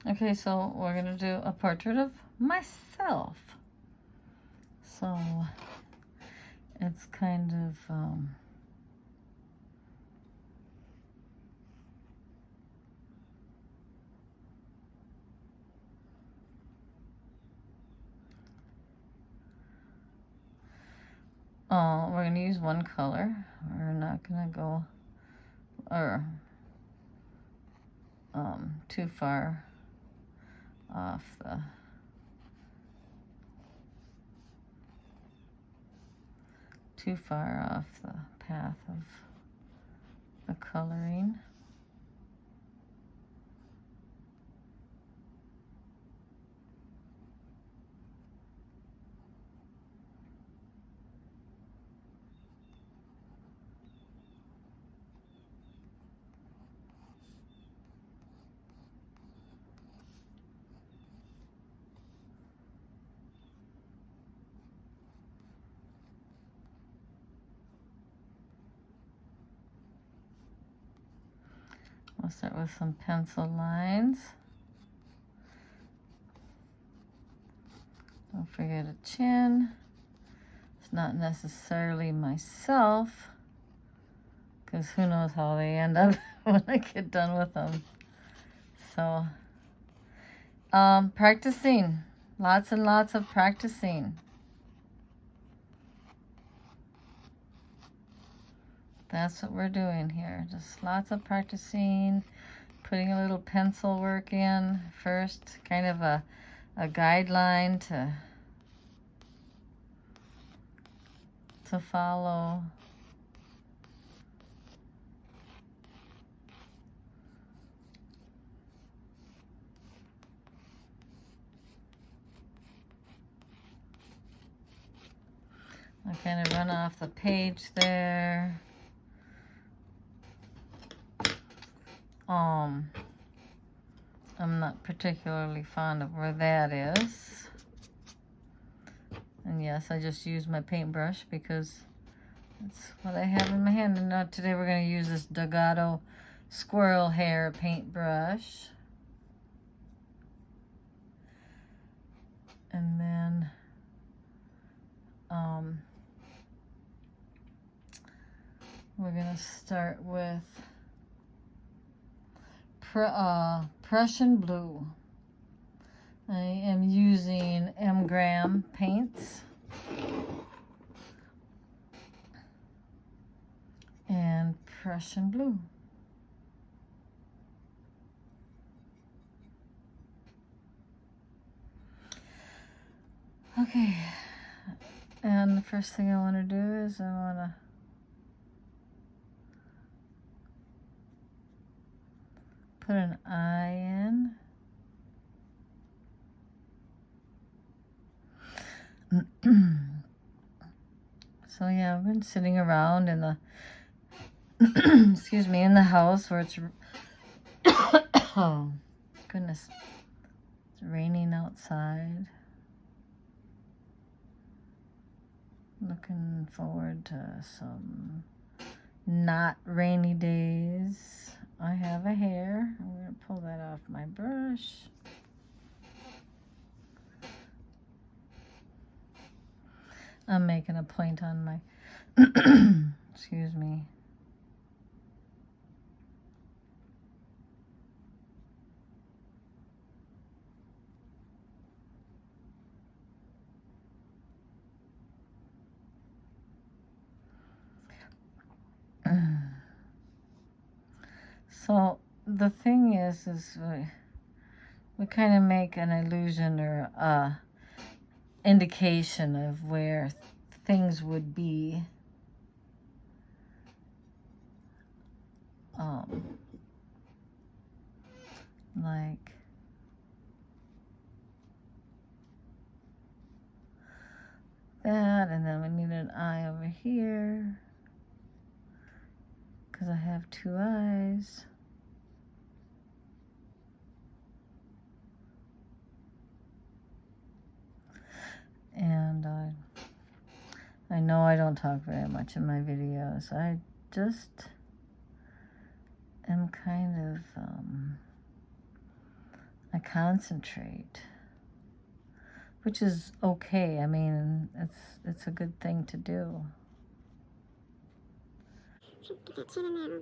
Okay, so we're gonna do a portrait of myself. So it's kind of we're gonna use one color. We're not gonna go or too far off the path of the coloring. We'll start with some pencil lines. Don't forget a chin. It's not necessarily myself, because who knows how they end up when I get done with them. So, practicing. Lots and lots of practicing. That's what we're doing here. Just lots of practicing, putting a little pencil work in first, kind of a guideline to follow. I kind of run off the page there. I'm not particularly fond of where that is. And yes, I just use my paintbrush because that's what I have in my hand. And now today we're going to use this Dogado squirrel hair paintbrush. And then we're going to start with Prussian blue. I am using M-Gram paints and Prussian blue. Okay, and the first thing I want to do is I want to put an eye in. So yeah, I've been sitting around in the excuse me, in the house where it's oh goodness, it's raining outside. Looking forward to some not rainy days. I have a hair. I'm going to pull that off my brush. I'm making a point on my excuse me. So the thing is we kind of make an illusion or a indication of where things would be. Like that, and then we need an eye over here because I have two eyes. And I know I don't talk very much in my videos. I just am kind of I concentrate, which is okay. I mean, it's a good thing to do. Get that chin in there.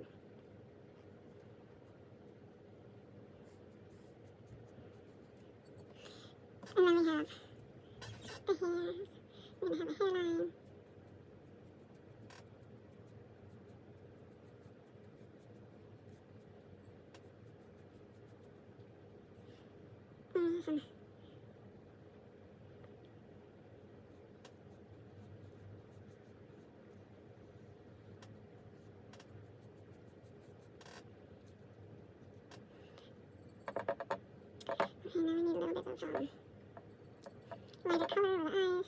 And then we have the hairs. We're going to have a hairline. Some okay, now we need a little bit of lighter color on the eyes.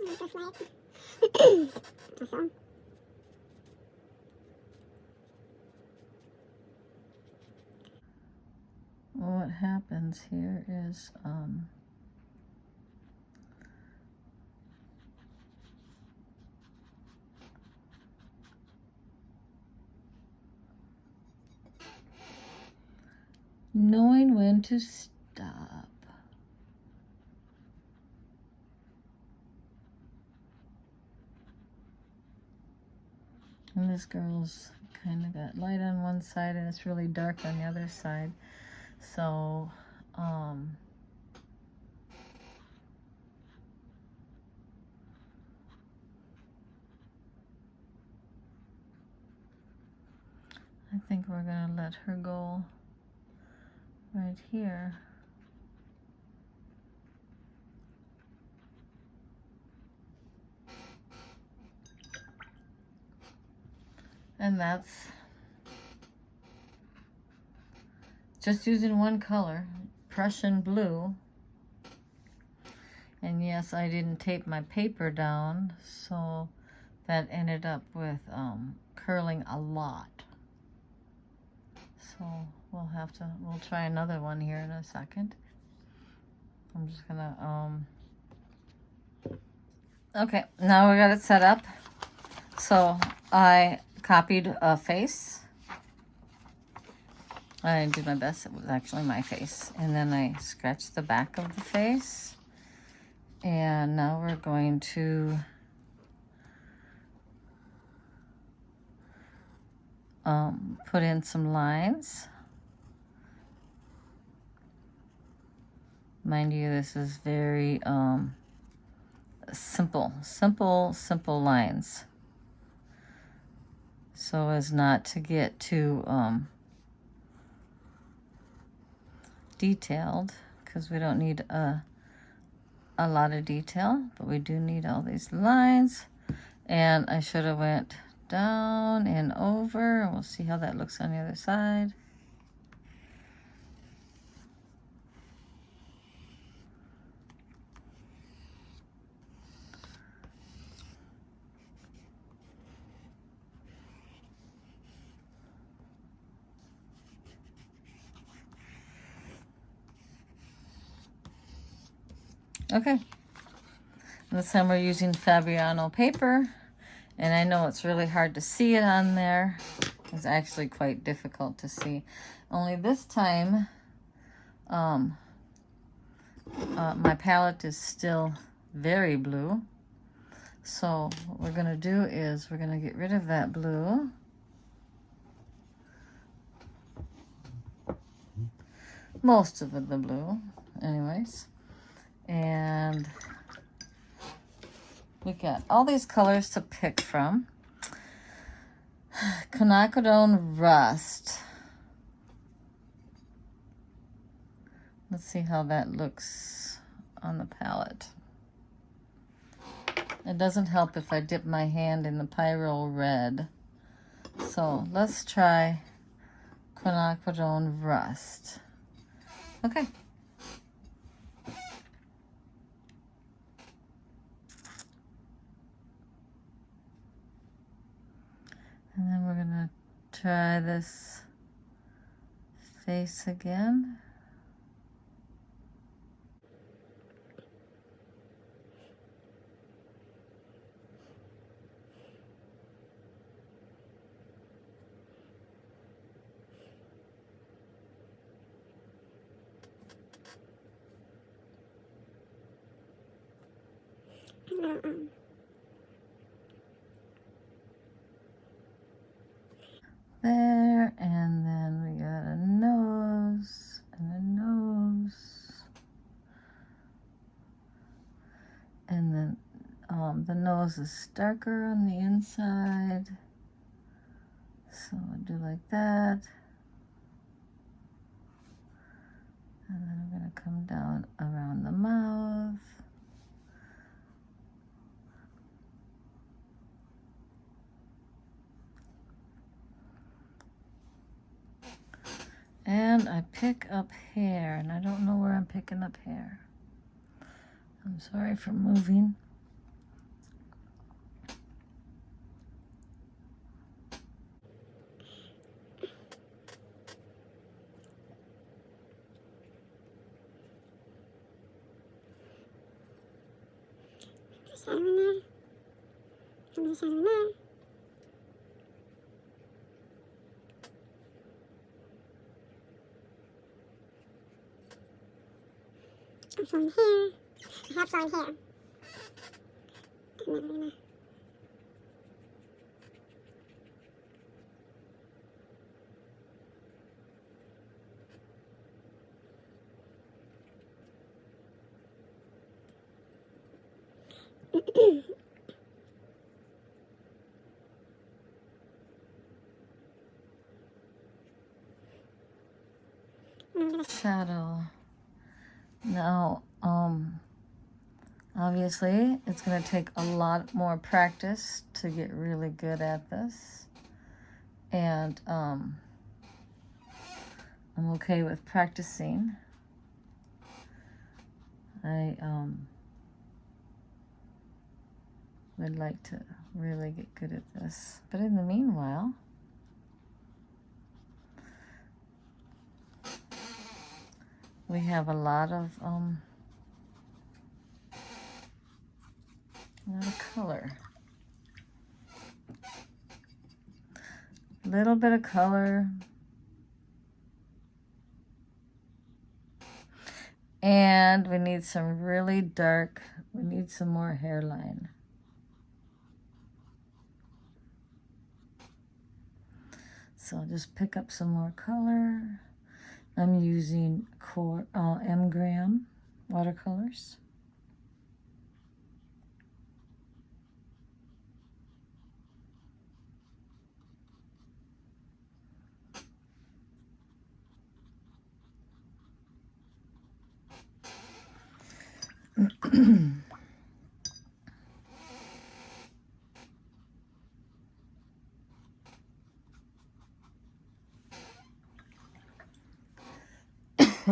Like this light. Awesome. What happens here is knowing when to stop. And this girl's kind of got light on one side and it's really dark on the other side. So, I think we're gonna let her go right here. And that's just using one color, Prussian blue. And yes, I didn't tape my paper down, so that ended up with curling a lot. So we'll try another one here in a second. I'm just gonna, okay, now we got it set up. So I copied a face. I did my best. It was actually my face. And then I scratched the back of the face. And now we're going to put in some lines. Mind you, this is very simple lines. So as not to get too detailed, because we don't need a lot of detail, but we do need all these lines. And I should have went down and over, and we'll see how that looks on the other side. Okay, this time we're using Fabriano paper, and I know it's really hard to see it on there. It's actually quite difficult to see. Only this time, my palette is still very blue. So what we're gonna do is we're gonna get rid of that blue. Most of the blue, anyways. And we got all these colors to pick from. Quinacridone Rust. Let's see how that looks on the palette. It doesn't help if I dip my hand in the Pyro Red. So let's try Quinacridone Rust. Okay. try this face again. There, and then we got a nose and a nose. And then the nose is darker on the inside. So I'll do like that. And then I'm going to come down around the mouth. And I pick up hair, and I don't know where I'm picking up hair. I'm sorry for moving. From here, I have blonde hair. And then I'm gonna shadow. Now, obviously, it's going to take a lot more practice to get really good at this. And I'm okay with practicing. I would like to really get good at this. But in the meanwhile, we have a lot of color. Little bit of color. And we need some really dark, we need some more hairline. So I'll just pick up some more color. I'm using M gram watercolors.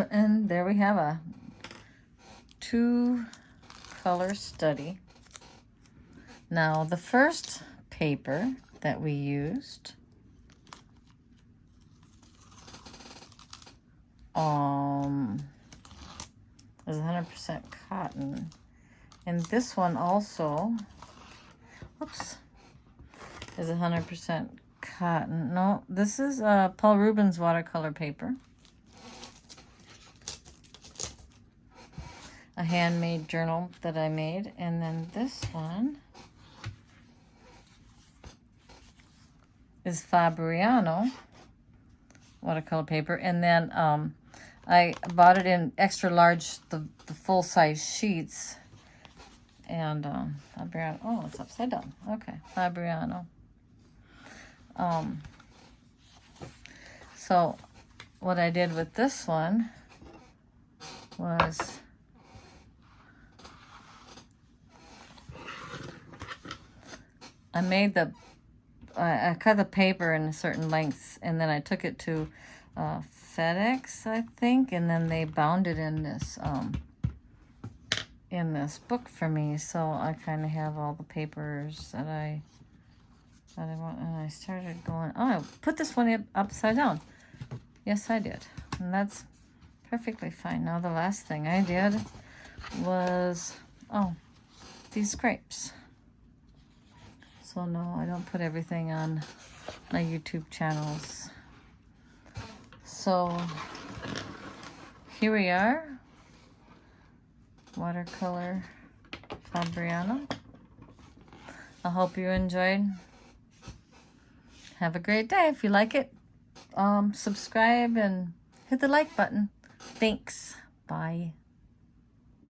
And there we have a 2-color study. Now, the first paper that we used is 100% cotton. And this one also, whoops, is 100% cotton. No, this is Paul Rubens watercolor paper. A handmade journal that I made. And then this one is Fabriano watercolor paper. And then I bought it in extra large, the full-size sheets. And Fabriano, oh, it's upside down. Okay, Fabriano. So what I did with this one was I cut the paper in certain lengths, and then I took it to FedEx, I think, and then they bound it in this book for me. So I kind of have all the papers that I But and I started going, oh, I put this one upside down. Yes, I did. And that's perfectly fine. Now the last thing I did was, oh, these scrapes. So no, I don't put everything on my YouTube channels. So here we are. Watercolor Fabriano. I hope you enjoyed. Have a great day. If you like it, subscribe and hit the like button. Thanks. Bye.